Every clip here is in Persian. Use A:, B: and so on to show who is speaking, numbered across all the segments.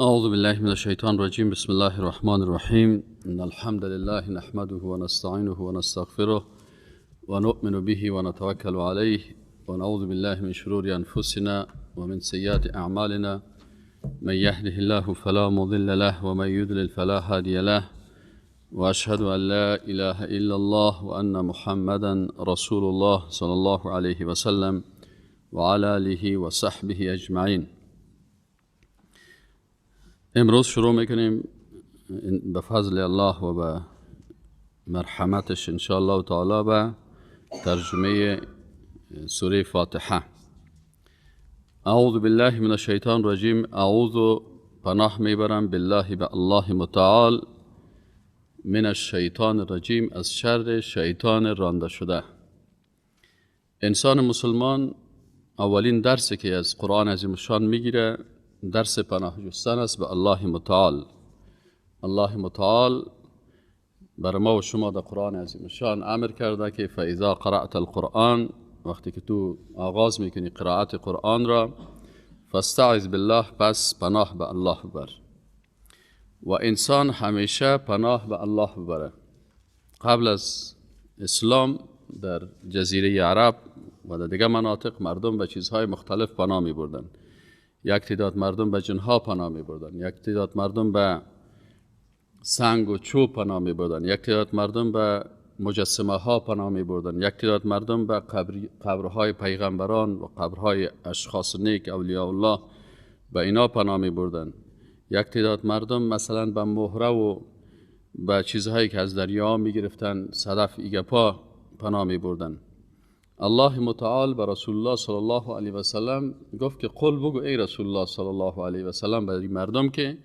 A: أعوذ بالله من الشيطان الرجيم. بسم الله الرحمن الرحيم. إن الحمد لله نحمده ونستعينه ونستغفره ونؤمن به ونتوكل عليه ونعوذ بالله من شرور أنفسنا ومن سيئات أعمالنا. من يهده الله فلا مضل له ومن يضلل فلا هادي له، وأشهد أن لا إله إلا الله وأن محمدا رسول الله صلى الله عليه وسلم وعلى آله وصحبه أجمعين. امروز شروع میکنیم به فضل الله و به مرحمتش انشاءالله تعالی به ترجمه سوره فاتحه. اعوذ بالله من الشیطان الرجیم. اعوذ پناه میبرم بالله به الله متعال من الشیطان الرجیم، از شر شیطان رانده شده. انسان مسلمان اولین درسی که از قرآن عظیم الشان میگیره درس پناه جستن است به الله متعال. الله متعال بر ما و شما در قرآن عظیم الشان امر کرده که فاذا قرأت القرآن، وقتی که تو آغاز میکنی قرائت قرآن را، فاستعذ بالله، پس پناه به الله ببر. و انسان همیشه پناه به الله ببره. قبل از اسلام در جزیره عرب و در دیگه مناطق مردم به چیزهای مختلف پناه می بردن. یک تعداد مردم به جنها پناه می بردن، یک تعداد مردم به سنگ و چوب پناه می بردن، یک تعداد مردم به مجسمه ها پناه می بردن، یک تعداد مردم به قبرهای پیغمبران و قبرهای اشخاص نیک اولیاء الله به اینا پناه می بردن. یک تعداد مردم مثلا به مهره و به چیزهایی که از دریا می گرفتن، صدف ایگپا پناه می بردن. الله متعال به رسول الله صلی الله علیه و سلم گفت که قل بگو ای رسول الله صلی الله علیه و سلم برای مردم که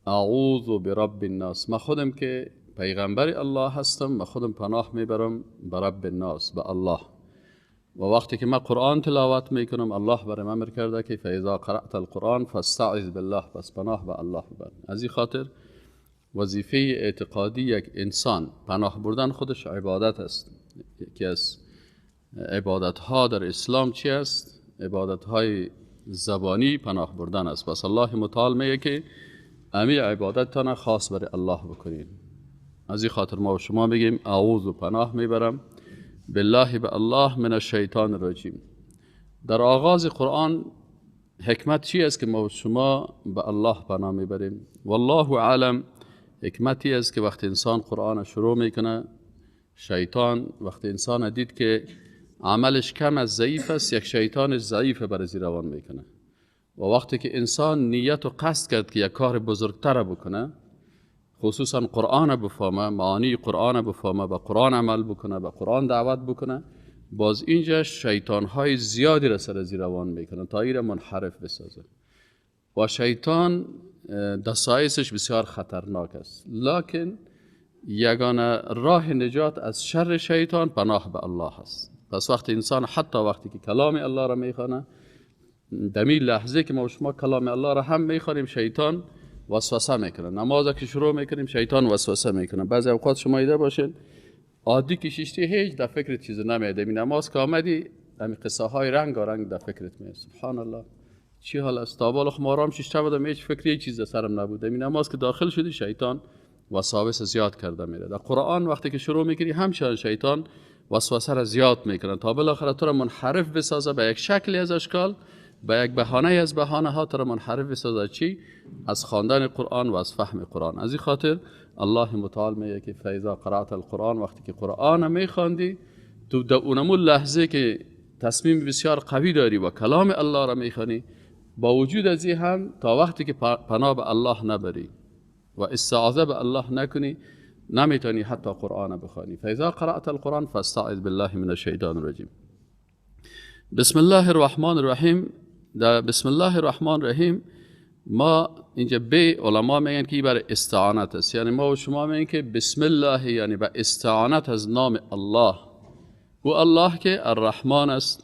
A: اعوذ برب الناس، من خودم که پیغمبر الله هستم، من خودم پناه میبرم به رب الناس، به الله. و وقتی که من قرآن تلاوت میکنم الله برام امر کرده که فاذا قرأت القرآن فاستعذ بالله، پس پناه به الله ببر. از این خاطر وظیفه اعتقادی یک انسان پناه بردن خودش عبادت است. یکی از عبادت ها در اسلام چی است؟ عبادت های زبانی پناه بردن است. پس الله متعال میگه که امی عبادتتان خاص برای الله بکنید. از این خاطر ما و شما بگیم اعوذ، پناه میبرم بالله، به الله، من الشیطان الرجیم. در آغاز قرآن حکمت چی است که ما و شما به الله پناه میبریم؟ والله اعلم. حکمتی است که وقتی انسان قرآن شروع میکنه، شیطان وقتی انسان دید که عملش کم از ضعیف است، یک شیطان ضعیف بر زیر روان میکنه. و وقتی که انسان نیت و قصد کرد که یک کار بزرگتر بکنه، خصوصا قرآن بفهمه، معانی قرآن بفهمه، به قرآن عمل بکنه، به قرآن دعوت بکنه، باز اینجا شیطان های زیادی را سر زیر روان میکنه تا این را منحرف بسازه. و شیطان دسایسش بسیار خطرناک است، لکن یگانه راه نجات از شر شیطان پناه به الله است. پس وقتی انسان حتی وقتی که کلام الله را میخوانه، دمی لحظه که ما و شما کلام الله را هم میخوانیم شیطان وسوسه میکنه. نماز که شروع میکنیم شیطان وسوسه میکنه. بعضی اوقات شما دیده باشین عادی کشیشتی هیچ در فکرت چیز نمیاد. می نماز که آمدی همین قصه های رنگ و رنگ در فکرت میاد. سبحان الله چی حال است؟ تا بالا خمارام شیشته بودم هیچ فکری چیز در سرم نبود. می نماز که داخل شدی شیطان وساوس زیاد کرده میره. در قرآن وقتی که شروع میکنی همچنان شیطان وسوسه را زیاد میکنه تا بالاخره تو را منحرف بسازه به یک شکلی از اشکال، به یک بهانه از بهانه ها تو را منحرف بسازه چی؟ از خواندن قرآن و از فهم قرآن. از این خاطر الله متعال میگه که فاذا قرأت القرآن، وقتی که قرآن میخواندی تو در اونمون لحظه که تصمیم بسیار قوی داری و کلام الله را میخوانی، با وجود از این هم تا وقتی که پناه به الله نبری و استعاذه به الله نکنی نمیتونی حتی قرآن بخوانی. فاذا قرأت القرآن فاستعذ بالله من الشیطان الرجیم. بسم الله الرحمن الرحیم. در بسم الله الرحمن الرحیم ما اینجا به علما میگن که برای استعانت است. یعنی ما و شما میگن که بسم الله یعنی به استعانت از نام الله. و الله که الرحمن است،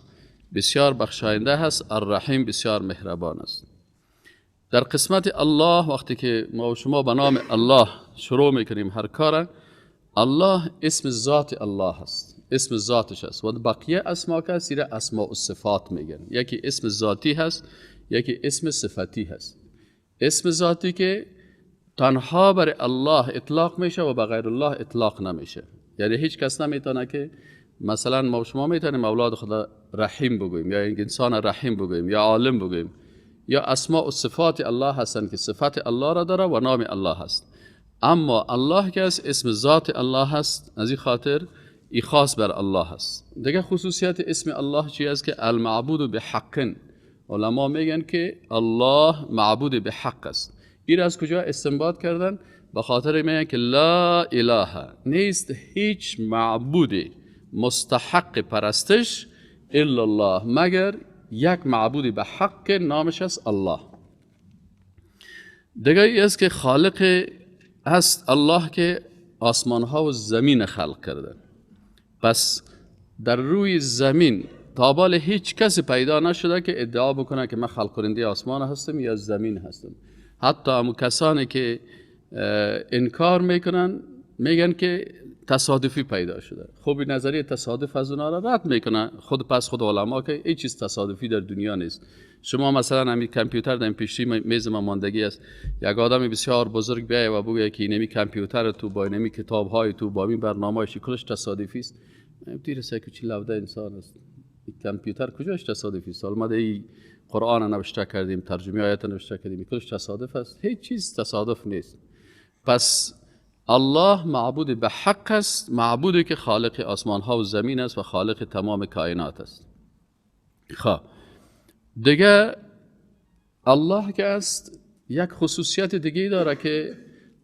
A: بسیار بخشاینده هست، الرحیم بسیار مهربان است. در قسمت الله وقتی که ما و شما به نام الله شروع میکنیم هر کار، الله اسم ذات الله هست، اسم ذاتش است. و بقیه اسما که سیر اسماء و صفات میگن. یکی اسم ذاتی هست، یکی اسم صفتی هست. اسم ذاتی که تنها برای الله اطلاق میشه و به غیر الله اطلاق نمیشه. یعنی هیچ کس نمیتونه که مثلا ما شما میتونیم اولاد خدا رحیم بگوییم یا انسان رحیم بگوییم یا عالم بگوییم، یا اسماء و صفات الله هستن که صفت الله را داره و نام الله هست. اما الله که اسم ذات الله هست، از این خاطر ای خاص بر الله هست. دیگه خصوصیت اسم الله چی است؟ که المعبود بحق. علما میگن که الله معبود به حق است. این از کجا استنباط کردن؟ به خاطر میگن که لا اله، نیست هیچ معبودی مستحق پرستش الا الله، مگر یک معبودی به حق نامش است الله. دیگه ای است که خالق است الله که آسمان ها و زمین خلق کرده. پس در روی زمین تا بال هیچ کسی پیدا نشده که ادعا بکنه که من خلق کننده آسمان هستم یا زمین هستم. حتی همون کسانی که انکار میکنن میگن که تصادفی پیدا شده. خب نظریه تصادف از اونا را رد میکنه خود علما که هیچ چیز تصادفی در دنیا نیست. شما مثلا همین کامپیوتر در پیشی میز ما ماندگی است، یک آدم بسیار بزرگ بیاید و بگه که اینمی کامپیوتر تو با اینمی کتاب‌های تو با این برنامه‌اش کلش تصادفی است، دیر سکوچی لوده انسان است. کامپیوتر کجاش تصادفی است؟ ما این قرآن نوشته کردیم، ترجمه آیات نوشته کردیم، کلش تصادف است؟ هیچ چیز تصادف نیست. پس الله معبود به حق است، معبودی که خالق آسمان ها و زمین است و خالق تمام کائنات است. خب دیگه الله که است یک خصوصیت دیگه داره که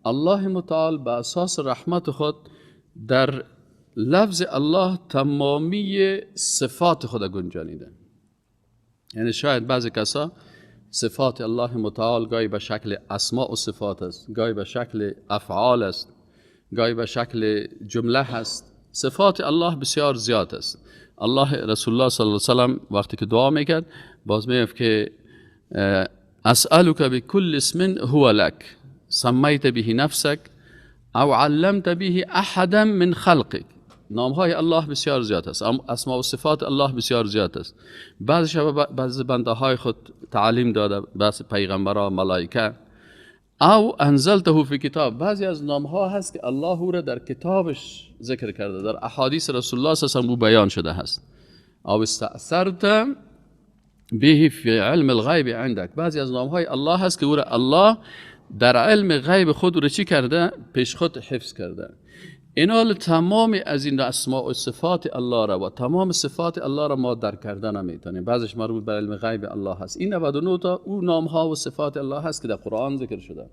A: الله متعال به اساس رحمت خود در لفظ الله تمامی صفات خود گنجانیده. یعنی شاید بعضی کسا صفات الله متعال گاهی به شکل اسماء و صفات است، گاهی به شکل افعال است، گاهی به شکل جمله هست. صفات الله بسیار زیاد است. الله رسول الله صلی الله علیه و سلم وقتی که دعا میکرد باز میگفت که اسألک بكل اسم هو لك سمیت به نفسک او علمت به احدا من خلقک. نامهای الله بسیار زیاد است، اسماء و صفات الله بسیار زیاد است. بعضی بنده های خود تعلیم داده، بعضی پیغمبران، ملائکه، او انزلته فی کتاب. بعضی از نامها هست که الله او را در کتابش ذکر کرده، در احادیث رسول الله صلی الله علیه و آله بیان شده هست. او استأثرت به فی علم الغیب عندك. بعضی از نامهای الله هست که او را الله در علم غیب خود را چی کرده؟ پیش خود حفظ کرده. اینال تمام از این اسماء و صفات الله را و تمام صفات الله را ما درک کردن نمیتونیم. بعضش مربوط به علم غیب الله هست. این 99 تا او نام ها و صفات الله هست که در قرآن ذکر شده.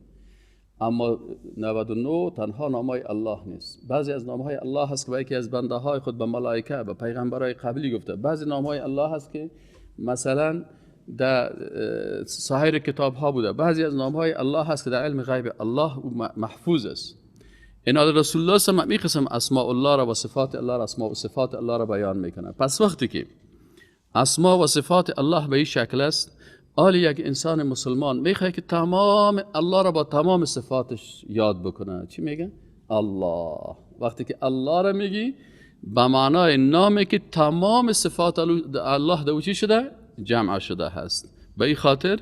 A: اما 99 تنها نامهای الله نیست. بعضی از نامهای الله هست که با یکی از بنده های خود به ملائکه به پیغمبرای قبلی گفته. بعضی نامهای الله هست که مثلا در سایر کتاب ها بوده. بعضی از نامهای الله هست که در علم غیب الله محفوظ است. این رسول الله صلی الله علیه و قسم اسماء الله را و صفات الله را، اسماء و صفات الله را بیان میکنه. پس وقتی که اسماء و صفات الله به این شکل است، آلی یک انسان مسلمان میخواد که تمام الله را با تمام صفاتش یاد بکنه. چی میگه؟ الله. وقتی که الله را میگی به معنای نامی که تمام صفات الله دو چی شده؟ جمع شده هست. به این خاطر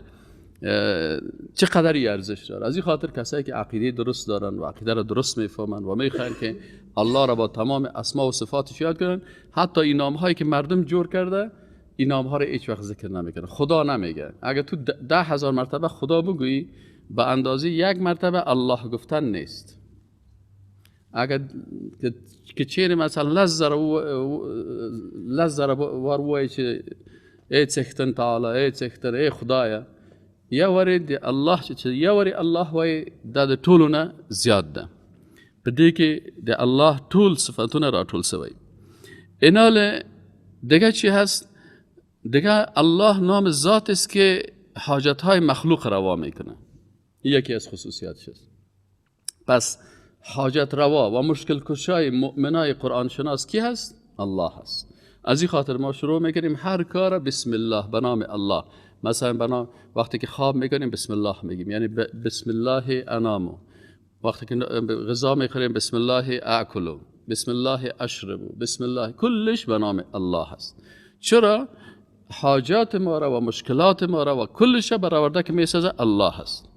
A: چقدر ارزش داره. از این خاطر کسایی که عقیده درست دارن و عقیده را درست میفهمن و میخوان که الله را با تمام اسما و صفاتش یاد کنن، حتی این نام هایی که مردم جور کرده این نام ها را هیچ وقت ذکر نمیکنه. خدا نمیگه. اگه تو 10,000 مرتبه خدا بگویی به اندازه یک مرتبه الله گفتن نیست. اگر که چیره مثلا لزر وروی چه ای تختن تعالی، ای تختن، ای خدایا، یا ورد الله چه یا ورد الله وای داد طولونه زیاد ده. بدی که ده الله طول صفاتونه را طول سوی. اینال دیگه چی هست؟ دیگه الله نام ذات است که حاجت های مخلوق روا میکنه. یکی از خصوصیاتش است. پس حاجت روا و مشکل کشای مؤمنای قرآن شناس کی هست؟ الله هست. از این خاطر ما شروع میکنیم هر کار بسم الله، به نام الله. مثلا وقتی که خواب میکنیم بسم الله میگیم، یعنی بسم الله انامو. وقتی که غذا میخوریم بسم الله اکلو، بسم الله اشربو، بسم الله، کلش به نام الله هست. چرا؟ حاجات ما را و مشکلات ما را و کلش برآورده که میسازه الله هست.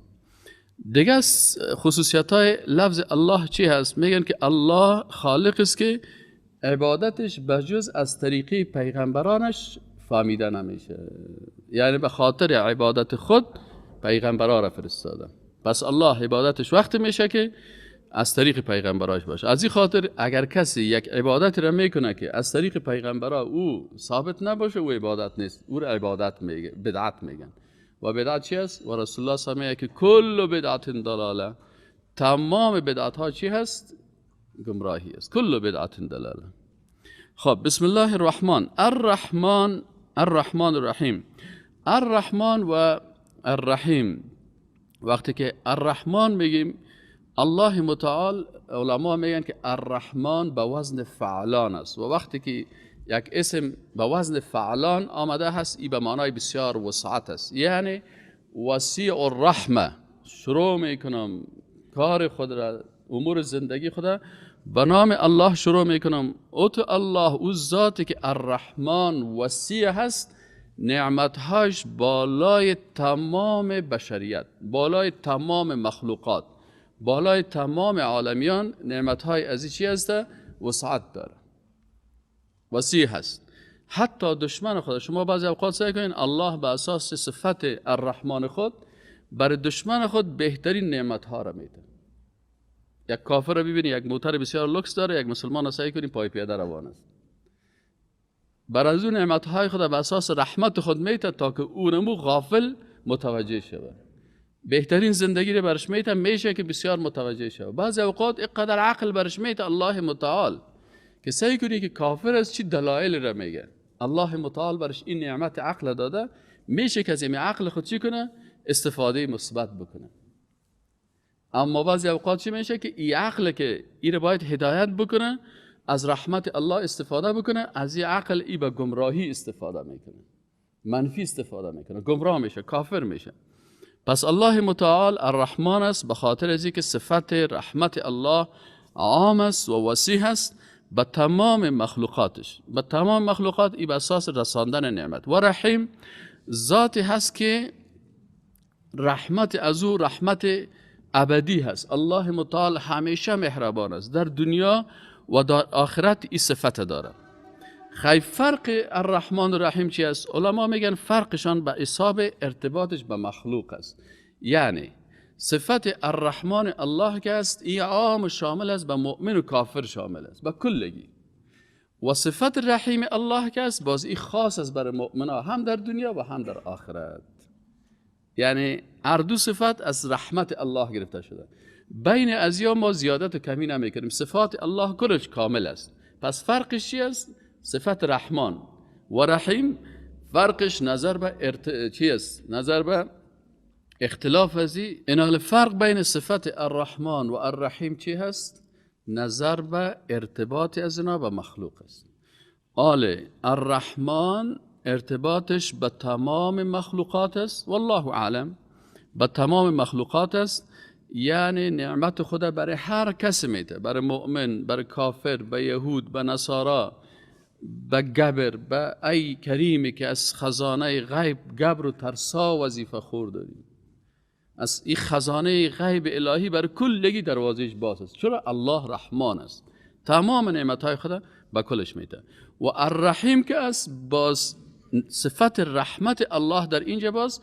A: دیگه از خصوصیت های لفظ الله چی هست؟ میگن که الله خالق است که عبادتش بجز از طریقی پیغمبرانش فهمیده نمیشه. یعنی به خاطر عبادت خود پیغمبران را فرستاده. پس الله عبادتش وقت میشه که از طریق پیغمبراش باشه. از این خاطر اگر کسی یک عبادت را میکنه که از طریق پیغمبرا او ثابت نباشه، او عبادت نیست، او را عبادت میگه، بدعت میگن. و بدعت چی است؟ و رسول الله صلی الله علیه و آله که کل بدعت ضلاله، تمام بدعت ها چی هست؟ گمراهی است. کل بدعت ضلاله. خب بسم الله الرحمن الرحمن الرحیم. الرحمن و الرحیم، وقتی که الرحمن میگیم الله متعال، علما میگن که الرحمن به وزن فعلان است و وقتی که یک اسم به وزن فعلان آمده هست ای به معنای بسیار وسعت است. یعنی وسیع الرحمه، شروع میکنم کار خود را، امور زندگی خود را به نام الله شروع میکنم. او تو الله، او ذاتی که الرحمن وسیع هست، نعمتهاش بالای تمام بشریت، بالای تمام مخلوقات، بالای تمام عالمیان. نعمتهای از چی هست؟ وسعت داره، وسیع هست. حتی دشمن خود، شما بعضی اوقات سعی کنین الله به اساس صفت الرحمن خود برای دشمن خود بهترین نعمتها را میده. یک کافر را ببینی یک موتر بسیار لوکس داره، یک مسلمان را سعی کنین پای پیاده روان است. بر از اون نعمتهای خود به اساس رحمت خود میده تا که اونمو غافل متوجه شود. بهترین زندگی رو برش میده، میشه که بسیار متوجه شود. بعضی اوقات اینقدر عقل برش میده الله متعال که سعی کنی که کافر از چی دلایل را میگه. الله متعال برش این نعمت عقل داده، میشه که از این عقل خود چی کنه؟ استفاده مثبت بکنه. اما بعضی اوقات چی میشه که این عقل که این باید هدایت بکنه، از رحمت الله استفاده بکنه، از این عقل ای به گمراهی استفاده میکنه، منفی استفاده میکنه، گمراه میشه، کافر میشه. پس الله متعال الرحمن است به خاطر از اینکه صفت رحمت الله عام است و وسیع است به تمام مخلوقاتش، به تمام مخلوقات ای به اساس رساندن نعمت. و رحیم ذاتی هست که رحمت از او رحمت ابدی هست. الله متعال همیشه مهربان است، در دنیا و در آخرت این صفت داره. خیلی فرق الرحمن الرحیم چی است؟ علما میگن فرقشان به حساب ارتباطش به مخلوق است. یعنی صفت الرحمن الله که است این عام شامل است، به مؤمن و کافر شامل است، به کلگی. و صفت رحیم الله که است باز این خاص است برای مؤمنا، هم در دنیا و هم در آخرت. یعنی هر دو صفت از رحمت الله گرفته شده. بین ازیا ما زیادت و کمی نمیکنیم، صفات الله کلش کامل است. پس فرقش چی است؟ صفت رحمان و رحیم فرقش نظر به چی است؟ نظر به اختلاف ازی. این فرق بین صفت الرحمن و الرحیم چی هست؟ نظر به ارتباط از اینا به مخلوق است. الرحمن ارتباطش به تمام مخلوقات است، والله اعلم، به تمام مخلوقات است. یعنی نعمت خدا برای هر کس میده، برای مؤمن، برای کافر، به یهود، به نصارا، به گبر، به ای کریمی که از خزانه غیب گبر و ترسا وظیفه خور داریم. از این خزانه غیب الهی برای کلگی دروازهش باز است. چرا؟ الله رحمان است، تمام نعمتهای خدا به کلش میده. و الرحیم که است باز صفت رحمت الله در اینجا باز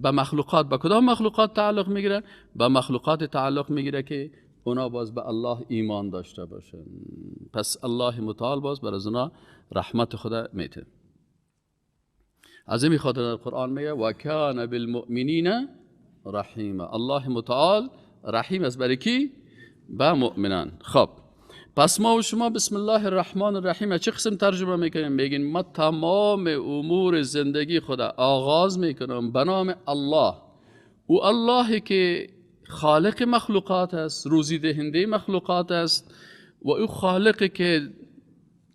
A: به مخلوقات، به کدام مخلوقات تعلق میگیره؟ به مخلوقات تعلق میگیره که اونا باز به الله ایمان داشته باشن. پس الله متعال باز بر از اونا رحمت خدا میده. از این خاطر در قرآن میگه و کان بالمؤمنین رحیما. الله متعال رحیم است برای کی؟ به مؤمنان. خب پس ما و شما بسم الله الرحمن الرحیم چه قسم ترجمه میکنیم؟ میگین ما تمام امور زندگی خدا آغاز میکنم به نام الله. او اللهی که خالق مخلوقات است، روزی دهنده مخلوقات است، و او خالقی که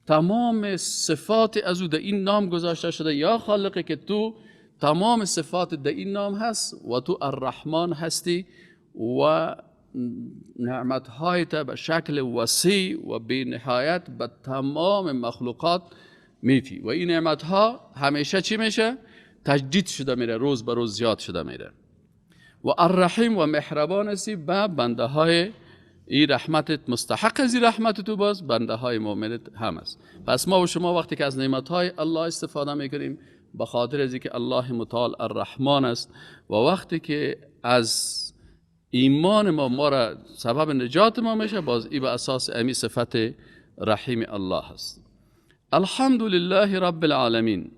A: تمام صفات از او در این نام گذاشته شده. یا خالقی که تو تمام صفات در این نام هست و تو الرحمن هستی و نعمتهایت به شکل وسیع و بی نهایت به تمام مخلوقات میتی. و این نعمتها همیشه چی میشه؟ تجدید شده میره، روز به روز زیاد شده میره. و الرحیم و مهربان هستی به بنده های این رحمتت مستحق از این رحمت تو باز بنده های مؤمنت هم است. پس ما و شما وقتی که از نعمت های الله استفاده میکنیم به خاطر از اینکه الله متعال الرحمن است و وقتی که از ایمان ما را سبب نجات ما میشه باز این به اساس امی صفت رحیم الله است. الحمدلله رب العالمین.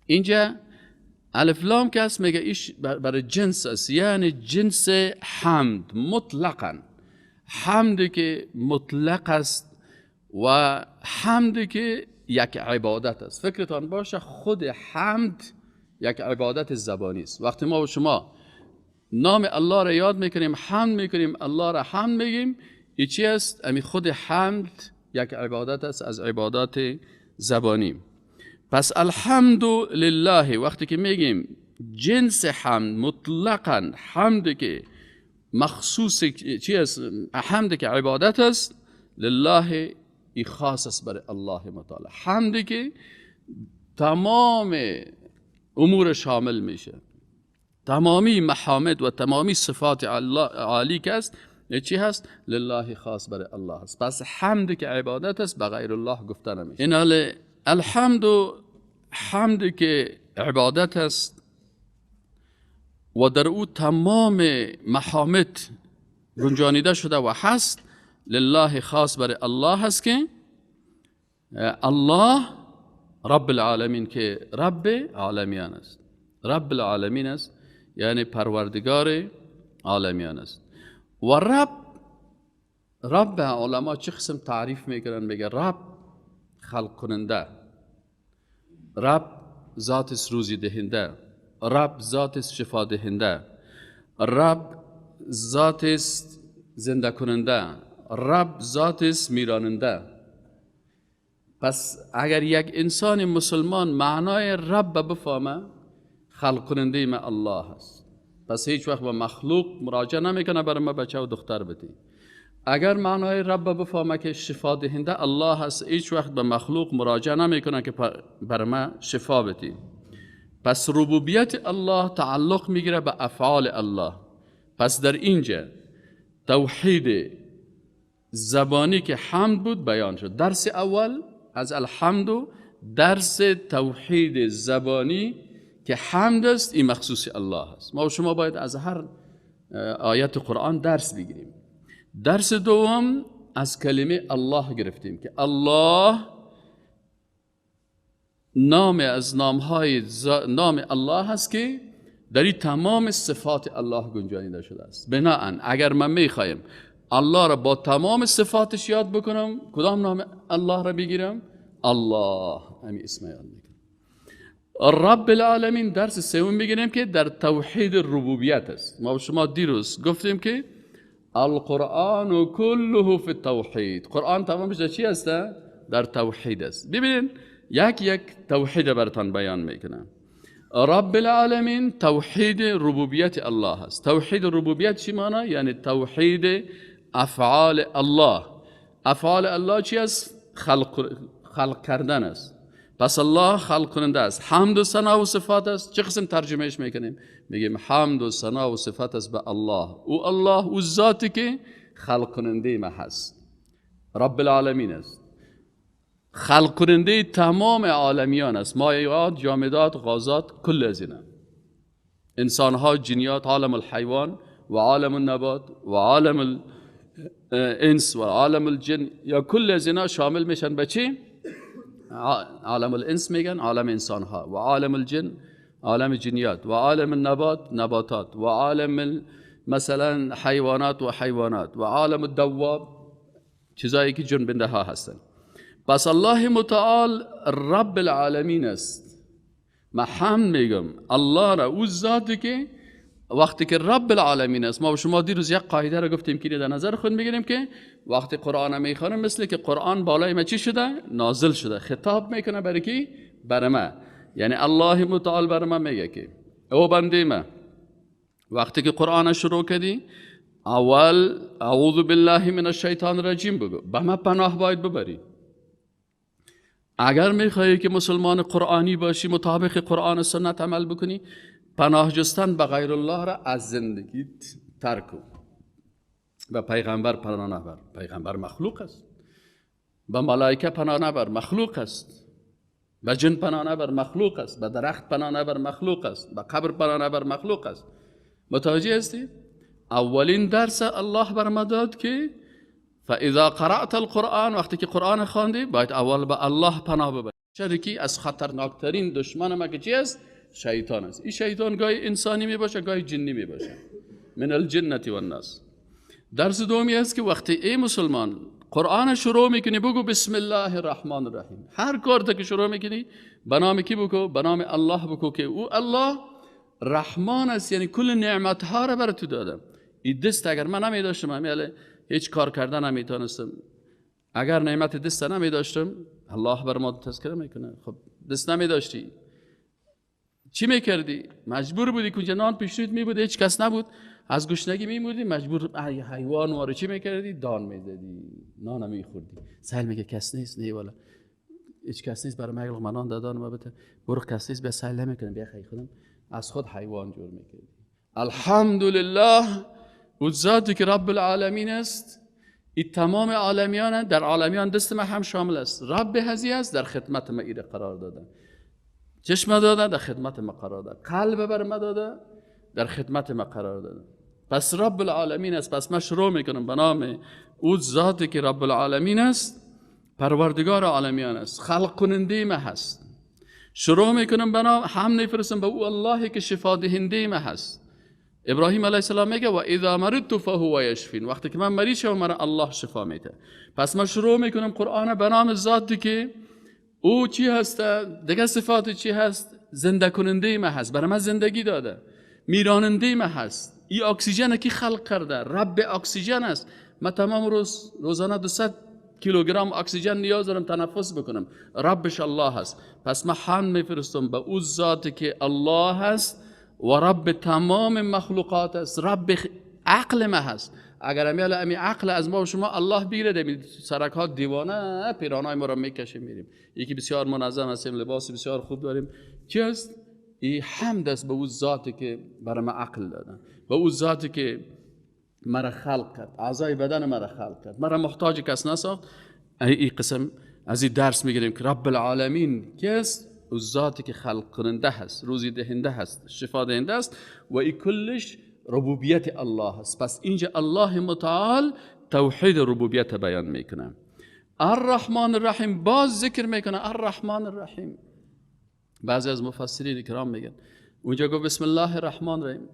A: اینجا الف لام که است میگه ایش برای جنس است، یعنی جنس حمد مطلقا، حمد که مطلق است و حمد که یک عبادت است. فکرتان باشه خود حمد یک عبادت زبانی است. وقتی ما و شما نام الله را یاد میکنیم، حمد میکنیم، الله را حمد میگیم، این چی است؟ امی خود حمد یک عبادت است از عبادات زبانی. پس الحمد لله وقتی که میگیم جنس حمد مطلقا، حمد که مخصوص چی است؟ حمد که عبادت است لله، ای خاص است برای الله متعال. حمد که تمام امور شامل میشه، تمامی محامد و تمامی صفات عالی که است چی هست؟ لله، خاص برای الله است. پس حمد که عبادت است به غیر الله گفته نمیشه. این الحمد، حمد که عبادت است و در او تمام محامد گنجانیده شده و هست لله، خاص برای الله هست که الله رب العالمین، که رب عالمیان است. رب العالمین است یعنی پروردگار عالمیان است. و رب علما چه قسم تعریف میکنن؟ میگه رب خلق کننده، رب ذات روزی دهنده، رب ذات شفا دهنده، رب ذات زنده کننده، رب ذات میراننده. پس اگر یک انسان مسلمان معنای رب بفهمه، خلق کننده ما الله است، پس هیچ وقت به مخلوق مراجعه نمیکنه برای ما بچه و دختر بدی. اگر معنای رب بفهمه که شفا دهنده الله است، هیچ وقت به مخلوق مراجعه نمیکنه که برای ما شفا بدی. پس ربوبیت الله تعلق میگیره به افعال الله. پس در اینجا توحید زبانی که حمد بود بیان شد. درس اول از الحمد، درس توحید زبانی که حمد است این مخصوص الله است. ما و شما باید از هر آیت قرآن درس بگیریم. درس دوم از کلمه الله گرفتیم که الله نام از نام الله هست که در این تمام صفات الله گنجانیده شده است. بناهن اگر من میخوایم الله را با تمام صفاتش یاد بکنم، کدام نام الله را بگیرم؟ الله، همین اسم یاد میکنم. رب العالمین درس سوم بگیریم که در توحید ربوبیت است. ما شما دیروز گفتیم که القرآن كله فی التوحید، قرآن تمامش در چی است؟ در توحید است. ببینید یک توحید براتون بیان میکنم. رب العالمین توحید ربوبیت الله است. توحید ربوبیت چی معنی؟ یعنی توحید افعال الله. افعال الله چی است؟ خلق کردن است. پس الله خلق کننده است. حمد و ثنا و صفات است. چه قسم ترجمهش میکنیم؟ میگیم حمد و ثنا و صفات است به الله. او الله او ذاتی که خلق کننده ما هست، رب العالمین است، خلق کننده تمام عالمیان است. مایعات، جامدات، غازات، کل از اینا، انسانها، جنیات، عالم الحیوان و عالم النبات و عالم الانس و عالم الجن، یا کل از اینا شامل میشن به چی؟ عالم الانس میگن عالم انسانها، و عالم الجن عالم جنیات، و عالم النبات نباتات، و عالم مثلا حیوانات و حیوانات، و عالم الدواب چیزایی که جنبنده ها هستن. پس الله متعال رب العالمین است. من حمد میگم الله را، او ذاتی که وقتی که رب العالمین است. ما و شما دیروز یک قاعده را گفتیم که در نظر خود میگیریم که وقتی قرآن میخوانیم مثل که قرآن بالای ما چی شده؟ نازل شده. خطاب میکنه برای کی؟ برای ما. یعنی الله متعال برای ما میگه که او بنده ما، وقتی که قرآن شروع کردی اول اعوذ بالله من الشیطان الرجیم بگو، به ما پناه باید ببری. اگر میخوایی که مسلمان قرآنی باشی، مطابق قرآن و سنت عمل بکنی، پناه جستن به غیر الله را از زندگیت ترک کن. به پیغمبر پناه نبر، پیغمبر مخلوق است. به ملائکه پناه نبر، مخلوق است. به جن پناه نبر، مخلوق است. به درخت پناه نبر، مخلوق است. به قبر پناه نبر، مخلوق است. متوجه هستی؟ اولین درس الله بر ما داد که فاذا قرأت القرآن، وقتی که قرآن خواندی باید اول به الله پناه ببری. چرا از خطرناکترین دشمن ما که چی است؟ شیطان است. این شیطان گاهی انسانی می باشه، گاهی جنی می باشه. من الجنة والناس. درس دومی است که وقتی ای مسلمان قرآن شروع میکنی بگو بسم الله الرحمن الرحیم. هر کار که شروع میکنی به نام کی بگو؟ به نام الله بگو که او الله رحمان است، یعنی کل نعمت ها را بر تو دادم. این دست اگر من نمی داشتم امیاله هیچ کار کردن نمیتونستم. اگر نعمت دست نمی داشتم الله بر ما تذکره میکنه. خب دست نمی داشتی چی میکردی؟ مجبور بودی که نان پیش روت می بود، هیچ کس نبود، از گشنگی میموردی، مجبور حیوان وارو چی میکردی؟ دان میزدی، نان میخوردی. سهل میگه کس نیست، نه والا هیچ کس نیست، برای من لقمه نان دادن ما بده، برو کس نیست، بیا سهل نمیکنم، بیا خیلی خودم از خود حیوان جور میکردی. الحمدلله او ذاتی که رب العالمین است، این تمام عالمیان در عالمیان دست ما هم شامل است. رب هزی است، در خدمت ما ایره قرار داده. چشم داده، در خدمت ما قرار داده. قلب بر ما داده، در خدمت ما قرار داده. پس رب العالمین است. پس من شروع میکنم به نام او ذاتی که رب العالمین است، پروردگار عالمیان است، خلق کننده ما هست. شروع میکنم به نام هم نفرستم به او الله که شفا دهنده ما هست. ابراهیم علیه السلام میگه و اذا مرضت فهو یشفین. وقتی که من مریض شدم مرا الله شفا میده. پس من شروع میکنم قرآن به نام ذاتی که او چی هست؟ دیگه صفات چی هست؟ زنده کننده ما هست، برای من زندگی داده، میراننده ما هست. این اکسیژن کی خلق کرده؟ رب اکسیژن است. من تمام روزانه 200 کیلوگرم اکسیژن نیاز دارم تنفس بکنم، ربش الله هست. پس من حمد میفرستم به او ذاتی که الله هست و رب تمام مخلوقات است، رب عقل ما هست. اگر امی عقل از ما و شما الله بگیره، دمی سرک ها دیوانه پیرانای ما را میکشیم میریم. یکی بسیار منظم هستیم، لباس بسیار خوب داریم. چی است؟ این حمد است به او ذاتی که برای ما عقل دادن، به او ذاتی که مرا خلق کرد، اعضای بدن مرا خلق کرد، مرا محتاج کس نساخت. این قسم از این درس میگیریم که رب العالمین کیست؟ او ذاتی که خلق کننده هست، روزی دهنده هست، شفا دهنده است و این کلش ربوبیت الله است. پس اینجا الله متعال توحید ربوبیت بیان میکنه. الرحمن الرحیم باز ذکر میکنه الرحمن الرحیم. بعضی از مفسرین کرام میگن اونجا گفت بسم الله الرحمن الرحیم،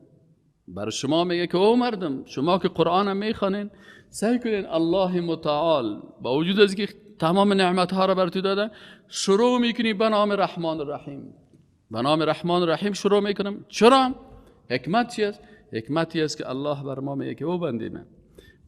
A: برای شما میگه که او مردم شما که قرآن میخوانین سعی کنین الله متعال با وجود از که تمام نعمت ها را بر تو داده شروع میکنی به نام رحمان الرحیم. به نام رحمان الرحیم شروع میکنم. چرا؟ حکمت چی است؟ حکمتی است که الله بر ما میگه که او بنده من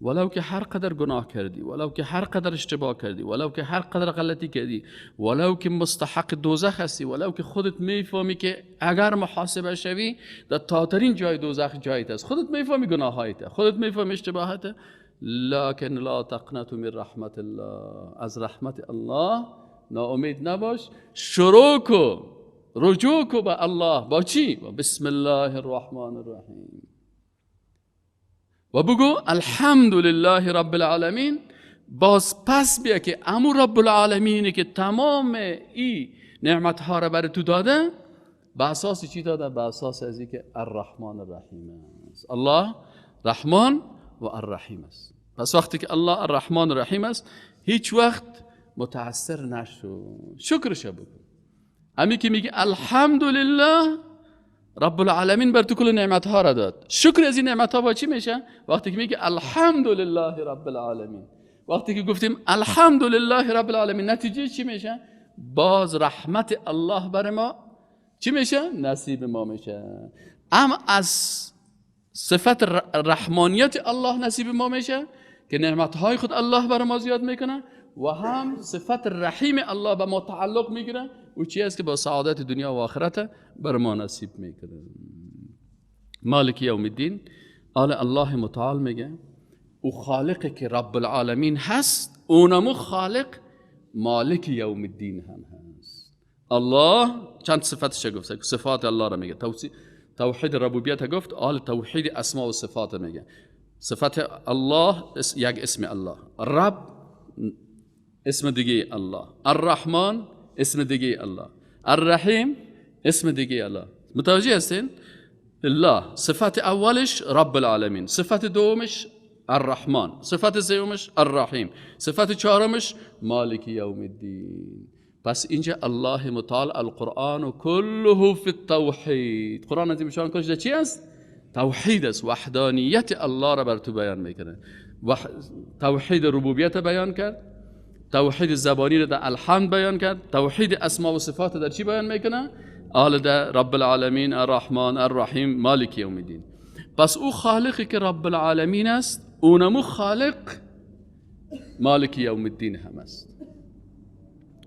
A: ولو که هر قدر گناه کردی، ولو که هر قدر اشتباه کردی، ولو که هر قدر غلطی کردی، ولو که مستحق دوزخ هستی، ولو که خودت میفهمی که اگر محاسبه شوی در تاترین جای دوزخ جایت است، خودت میفهمی گناهایت، خودت میفهمی اشتباهات، لکن لا تقنطوا من رحمت الله، از رحمت الله ناامید نباش. شروع کو، رجوع کو به الله. با چی؟ با بسم الله الرحمن الرحیم و بگو الحمد لله رب العالمین. باز پس بیا که امو رب العالمینی که تمام این نعمت ها را بر تو داده، به اساس چی داده؟ به اساس ازی که الرحمن الرحیم است. الله رحمان و الرحیم است. پس وقتی که الله الرحمن الرحیم است هیچ وقت متاثر نشو، شکرش بکن. امی که میگه الحمد لله رب العالمین بر تو کل نعمت ها را داد، شکر از این نعمت ها با چی میشه؟ وقتی که میگه الحمد لله رب العالمین. وقتی که گفتیم الحمد لله رب العالمین نتیجه چی میشه؟ باز رحمت الله بر ما چی میشه؟ نصیب ما میشه. اما از صفت رحمانیت الله نصیب ما میشه که نعمت های خود الله بر ما زیاد میکنه و هم صفت رحیم الله به ما تعلق میگیره و چی است که با سعادت دنیا و آخرت بر ما نصیب میکنه. مالک یوم الدین. الله متعال میگه او خالقی که رب العالمین هست، اونمو خالق مالک یوم الدین هم هست. الله چند صفتش گفته، صفات الله را میگه، توحید ربوبیت گفت، حال توحید اسما و صفات میگه. صفت الله یک اسم الله، رب اسم دیگه الله، الرحمن اسم دیگه الله، الرحیم اسم دیگه الله. متوجه هستین؟ الله صفت اولش رب العالمین، صفت دومش الرحمن، صفت سومش الرحیم، صفت چهارمش مالک یوم الدین. پس اینجا الله متعال القرآن و كله فی التوحید، قرآن عظیم شان کلش چی است؟ توحید است، وحدانیت الله را بر تو بیان میکنه. توحید ربوبیت بیان کرد، توحید زبانی را در الحمد بیان کرد، توحید اسما و صفات در چی بیان میکنه؟ آل در رب العالمین الرحمن الرحیم مالک یوم الدین. پس او خالقی که رب العالمین است، اونمو خالق مالک یوم الدین هم است.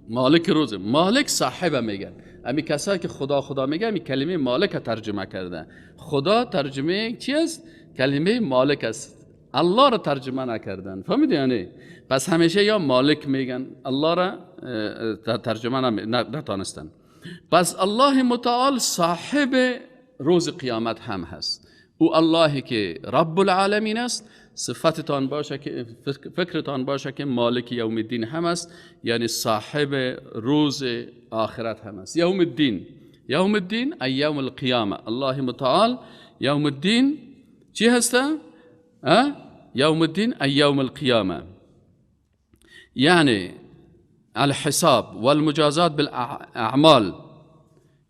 A: مالک روز، مالک صاحب میگن. امی کسایی که خدا میگن، امی کلمه مالک ترجمه کرده. خدا ترجمه چی است؟ کلمه مالک است. الله را ترجمه نکردن. فهمیدی یعنی؟ پس همیشه یا مالک میگن، الله را ترجمه نتانستن. پس الله متعال صاحب روز قیامت هم هست. او اللهی که رب العالمین است، صفتتان باشه که فکرتان باشه که مالک یوم الدین هم است، یعنی صاحب روز آخرت هم است. یوم الدین، یوم الدین ای یوم القیامه. الله متعال یوم الدین چی هسته؟ یوم الدین ای یوم القیامه، یعنی الحساب والمجازات بالاعمال،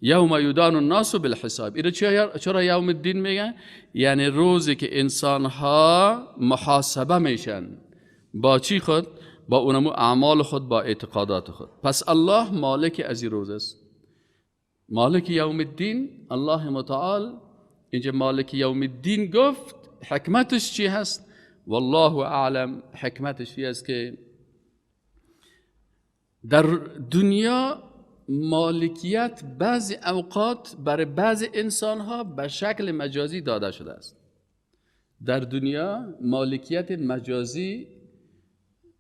A: یوم یدان الناس بالحساب. اینو چرا یوم الدین میگن؟ یعنی روزی که انسان ها محاسبه میشن با چی خود؟ با اونمو اعمال خود، با اعتقادات خود. پس الله مالک از این روز است، مالک یوم الدین. الله متعال اینجا مالک یوم الدین گفت، حکمتش چی هست؟ والله اعلم. حکمتش چی است که در دنیا مالکیت بعضی اوقات برای بعضی انسان ها به شکل مجازی داده شده است. در دنیا مالکیت مجازی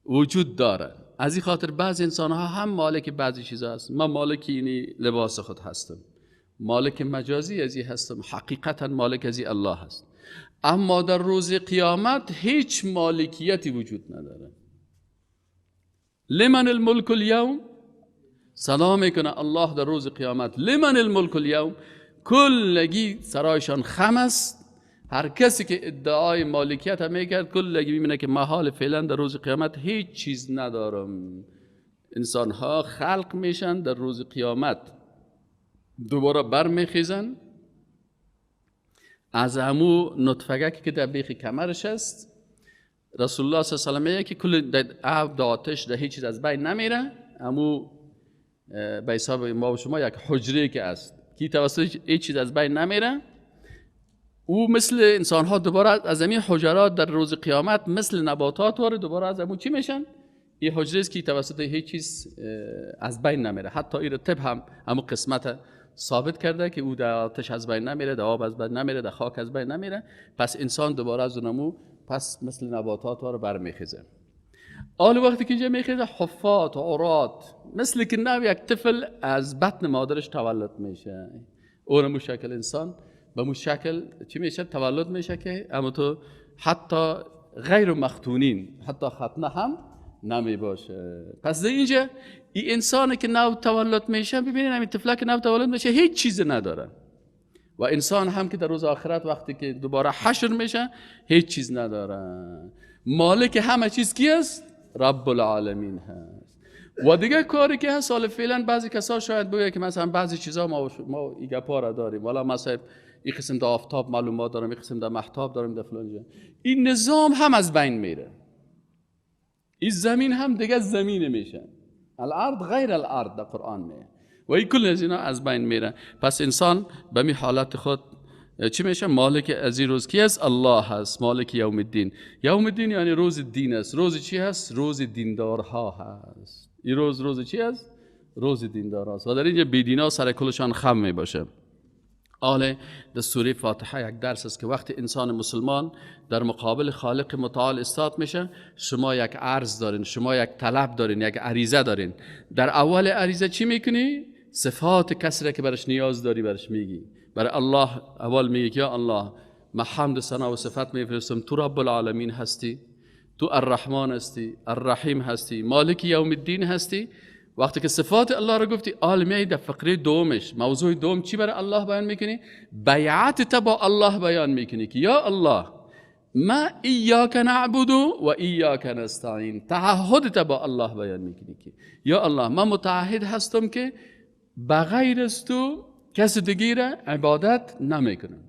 A: وجود داره. از این خاطر بعضی انسان ها هم مالک بعضی چیزا هست. من مالک اینی لباس خود هستم، مالک مجازی ازی هستم، حقیقتا مالک ازی الله هست. اما در روز قیامت هیچ مالکیتی وجود نداره. لمن الملک اليوم، سلام میکنه الله در روز قیامت، لمن الملک اليوم، کلگی سرایشان خم است. هر کسی که ادعای مالکیت هم میکرد کلگی میبینه که محال فعلا در روز قیامت هیچ چیز ندارم. انسان ها خلق میشن در روز قیامت، دوباره بر میخیزن از همو نطفگی که در بیخ کمرش است. رسول الله صلی الله علیه و میگه که کل آب، آتش، هیچ چیز از بین نمیره. همو به حساب ما و شما یک حجره که است که توسط هیچ چیز از بین نمیره. او مثل انسان ها دوباره از همین حجرات در روز قیامت مثل نباتات وارد دوباره از همون چی میشن؟ این حجره است که توسط هیچ چیز از بین نمیره. حتی این طب هم همون قسمت ثابت کرده که او در آتش از بین نمیره، در آب از بین نمیره، در خاک از بین نمیره. پس انسان دوباره از اونمو پس مثل نباتات وارد برمیخیزه. آل وقتی که اینجا میخیزه حفات و عرات، مثل که نو یک طفل از بطن مادرش تولد میشه. اونمو شکل انسان به مو شکل چی میشه؟ تولد میشه که اما تو حتی غیر مختونین، حتی ختنه هم نمی باشه. پس اینجا این انسانی که نو تولد میشه، ببینید همین طفله که نو تولد میشه هیچ چیز نداره. و انسان هم که در روز آخرت وقتی که دوباره حشر میشه هیچ چیز نداره. مالک همه چیز کی است؟ رب العالمین هست. و دیگه کاری که هست، حالا فعلا بعضی کسا شاید بگه که مثلا بعضی چیزا ما ایگه پا داریم، والا مثلا این قسم در آفتاب معلومات دارم، این قسم در محتاب دارم، در فلان جا. این نظام هم از بین میره. این زمین هم دیگه زمین میشه. الارض غیر الارض در قرآن میگه. و این کل از اینا از بین میره. پس انسان به می حالت خود چی میشه؟ مالک از این روز کی است؟ الله هست، مالک یوم الدین. یوم الدین یعنی روز دین است. روز چی هست؟ روز دیندارها هست. این روز چی هست؟ روز دیندار هست. و در اینجا بیدینا سر کلشان خم می باشه. آله در سوره فاتحه یک درس است که وقتی انسان مسلمان در مقابل خالق متعال استاد میشه، شما یک عرض دارین، شما یک طلب دارین، یک عریضه دارین. در اول عریضه چی میکنی؟ صفات کسی را که برش نیاز داری برش میگی. برای الله اول میگه که یا الله من حمد و ثنا و صفت میفرستم، تو رب العالمین هستی، تو الرحمن هستی، الرحیم هستی، مالک یوم الدین هستی. وقتی که صفات الله رو گفتی، عالمیه در فقره دومش موضوع دوم چی برای الله بیان میکنی؟ بیعت تبا الله بیان میکنی که یا الله ما ایاک نعبد و ایاک نستعین. تعهد تبا الله بیان میکنی که یا الله من متعهد هستم که بغیر از تو کس دیگه را عبادت نمیکنم.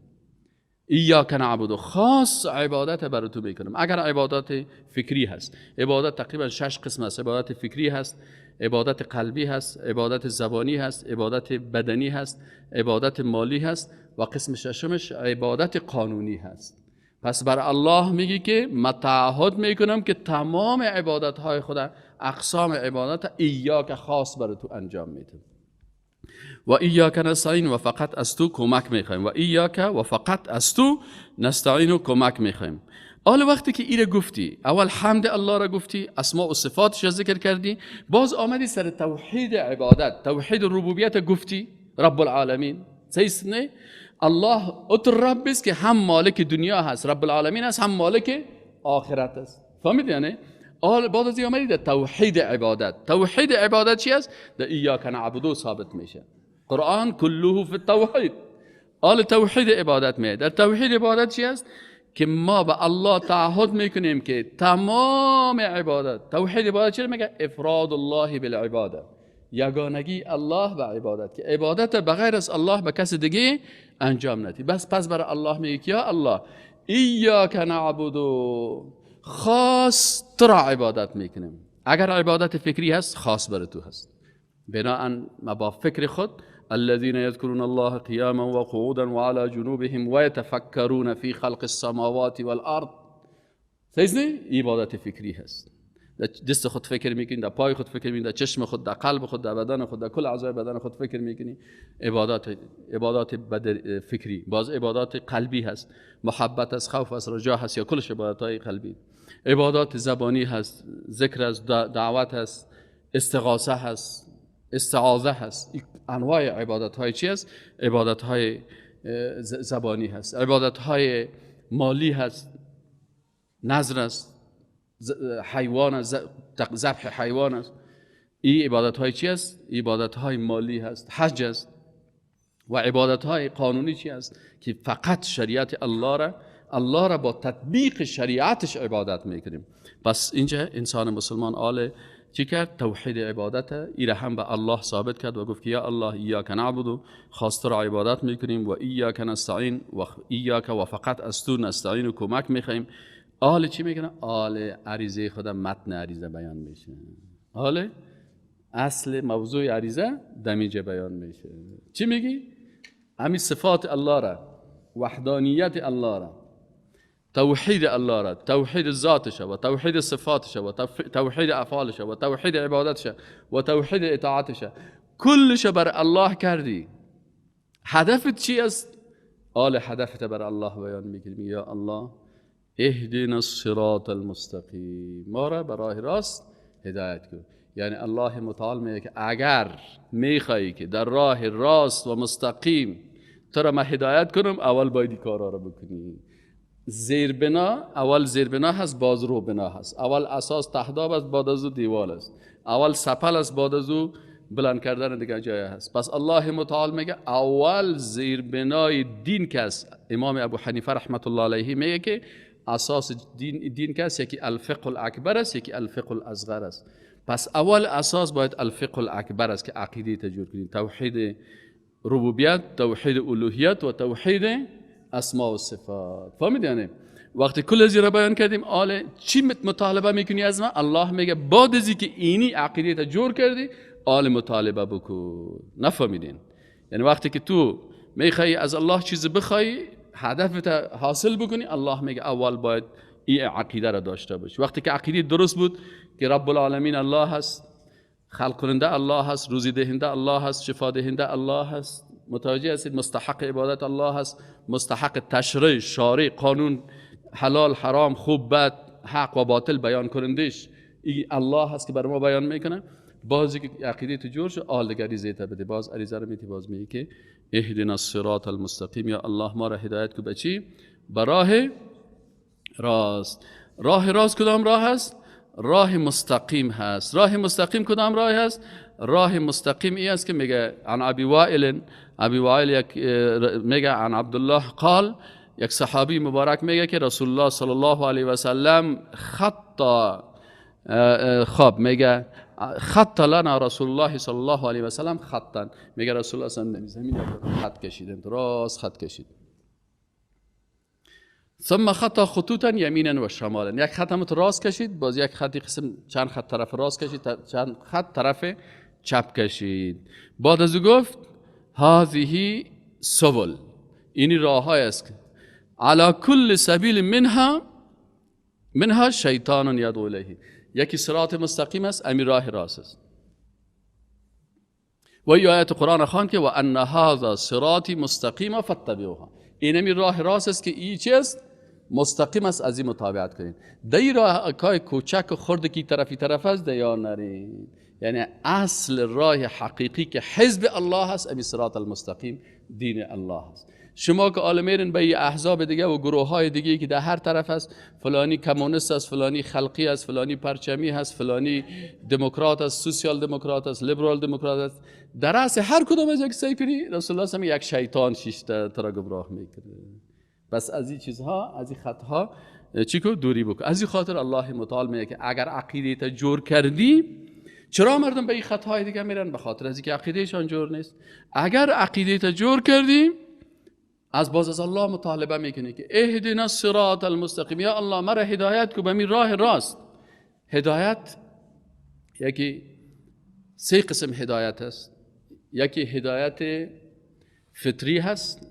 A: ایاک نعبد، خاص عبادت برای تو میکنم. اگر عبادت فکری هست، عبادت تقریبا 6 قسم است. عبادت فکری هست، عبادت قلبی هست، عبادت زبانی هست، عبادت بدنی هست، عبادت مالی هست و قسم ششمش عبادت قانونی هست. پس بر الله میگی که من تعهد میکنم که تمام عبادت های خدا، اقسام عبادت ایاک خاص برای تو انجام میدم. و ایاک نستعین، و فقط از تو کمک میخوایم. و ایاک و فقط از تو نستعین و کمک میخوایم. حالا وقتی که ایره گفتی، اول حمد الله را گفتی، اسماء و صفاتش را ذکر کردی، باز آمدی سر توحید عبادت، توحید ربوبیت گفتی، رب العالمین. صحیح نه؟ الله اتر رب است که هم مالک دنیا هست، رب العالمین هست، هم مالک آخرت است. فهمید یعنی؟ بعد از این آمدی در توحید عبادت. توحید عبادت چی است؟ در ایاک نعبد ثابت میشه. قرآن کله فی التوحید. توحید عبادت میاد. در توحید عبادت چی است؟ که ما به الله تعهد میکنیم که تمام عبادت، توحید عبادت چی میگه؟ افراد الله بالعباده، یگانگی الله به عبادت، که عبادت بغیر از الله به کس دیگه انجام ندی. پس برای الله میگه که یا الله ایاک نعبد، خاص تو را عبادت میکنیم. اگر عبادت فکری هست خاص برای تو هست، بناء ما با فکر خود الذين يذكرون الله قياما وقعودا وعلى جنوبهم ويتفكرون في خلق السماوات والارض. سیزنی عبادت فکری هست. در دست خود فکر میکنی، در پای خود فکر میکنی، در چشم خود، در قلب خود، در بدن خود، در کل اعضای بدن خود فکر میکنی. عبادات فکری. باز عبادات قلبی هست، محبت هست، خوف هست، رجا هست، یا کلش عبادات های قلبی. عبادات زبانی هست، ذکر هست، دعوت هست، استغاثه هست، استعاذه هست. انواع عبادت های چی هست؟ عبادت های زبانی هست، عبادت های مالی هست، نذر است، حیوان است، ذبح حیوان است. این عبادت های چی است؟ عبادت های مالی هست، حج است. و عبادت های قانونی چی است؟ که فقط شریعت الله را با تطبیق شریعتش عبادت میکنیم. پس اینجا انسان مسلمان آل چی کرد؟ توحید عبادت ایره هم به الله ثابت کرد و گفت که یا الله ایاک نعبد، خاص تو را عبادت میکنیم، و ایاک نستعین، و ایاک و فقط از تو نستعین و کمک میخوایم. آل چی میکنه؟ آل عریضه خدا متن عریضه بیان میشه. آل اصل موضوع عریضه دمیجه بیان میشه. چی میگی؟ همین صفات الله را، وحدانیت الله را، توحید الله را، توحید ذاتش و توحید صفاتش و توحید افعالش و توحید عبادتش و توحید اطاعتش، کلش بر الله کردی. هدفت چی است؟ هدفت بر الله بیان میکنی. یا الله اهدنا الصراط المستقیم، ما را به راه راست هدایت کن. یعنی الله متعال میگه که اگر میخوایی که در راه راست و مستقیم تو را من هدایت کنم، اول باید این کارا را بکنی. زیربنا، اول زیربنا هست، باز رو بنا هست. اول اساس تهداب است، بعد از او دیوال است. اول سپل است، بعد از او بلند کردن دیگه جای هست. پس الله متعال میگه اول زیربنای دین که است. امام ابو حنیفه رحمت الله علیه میگه که اساس دین که است، یکی الفقه الاکبر است، یکی الفقه الاصغر است. پس اول اساس باید الفقه الاکبر است که عقیده تجور کنید، توحید ربوبیت، توحید الوهیت و توحید اسماء و صفات. فهمید یعنی؟ وقتی کل از را بیان کردیم، چی مطالبه میکنی از من؟ الله میگه بعد از اینکه اینی عقیده تجور کردی، مطالبه بکن. نفهمیدین؟ یعنی وقتی که تو میخوای از الله چیز بخوای، هدفت حاصل بکنی، الله میگه اول باید این عقیده را داشته باشی. وقتی که عقیده درست بود که رب العالمین الله هست، خلق کننده الله هست، روزی دهنده الله هست، شفا دهنده الله هست، متوجه هستید؟ مستحق عبادت الله هست، مستحق تشریع، شارع، قانون، حلال، حرام، خوب، بد، حق و باطل بیان کنندش این الله هست که بر ما بیان میکنه. بازی که عقیده تو جور شد، دیگه عریضه تا بده. باز عریضه رو میتی باز میگه که اهدنا الصراط المستقیم، یا الله ما را هدایت کو به چی؟ به راه راست. راه راست کدام راه هست؟ راه مستقیم هست. راه مستقیم کدام راه هست؟ راه مستقیم ای است که میگه عن ابی وائل میگه عن عبدالله قال، یک صحابی مبارک میگه که رسول الله صلی الله علیه و سلم میگه خط لنا رسول الله صلی الله علیه و سلم خطا، میگه رسول الله صلی الله علیه و سلم خط کشیدن، راست خط کشید. ثم خط خطوطا یمینا و شمالا، یک خط هم راست کشید، باز یک خطی قسم چند خط طرف راست کشید، چند خط طرف چپ کشید. بعد از او گفت هذه سبل، اینی راههای است، علی کل سبیل منها شیطان یدعو الیه، یکی صراط مستقیم است، امی راه راست است. و این آیت قرآن خوان که و ان هذا صراطی مستقیم فاتبعوها، این امی راه راست است که این چی است؟ مستقیم است، از این متابعت کنید. در راه کای کوچک و خرد کی طرف است دیا نرید. یعنی اصل راه حقیقی که حزب الله هست امی صراط المستقیم دین الله هست. شما که آلمیرن به احزاب دیگه و گروه های دیگه که در هر طرف هست، فلانی کمونیست است، فلانی خلقی است، فلانی پرچمی هست، فلانی دموکرات است، سوسیال دموکرات است، لیبرال دموکرات است، در اصل هر کدوم از یک سعی کنی رسول الله یک شیطان شیشته ترا گمراه میکنه. بس از این چیزها، از این خطها چی کو دوری بکن. از این خاطر الله متعال میگه که اگر عقیده تا جور کردی، چرا مردم به این خطهای دیگه میرن؟ به خاطر از اینکه عقیدهشان جور نیست. اگر عقیده تا جور کردی، از باز از الله مطالبه میکنی که اهدنا الصراط المستقیم، یا الله مرا هدایت کو به می راه راست. هدایت یکی سه قسم هدایت است. یکی هدایت فطری هست،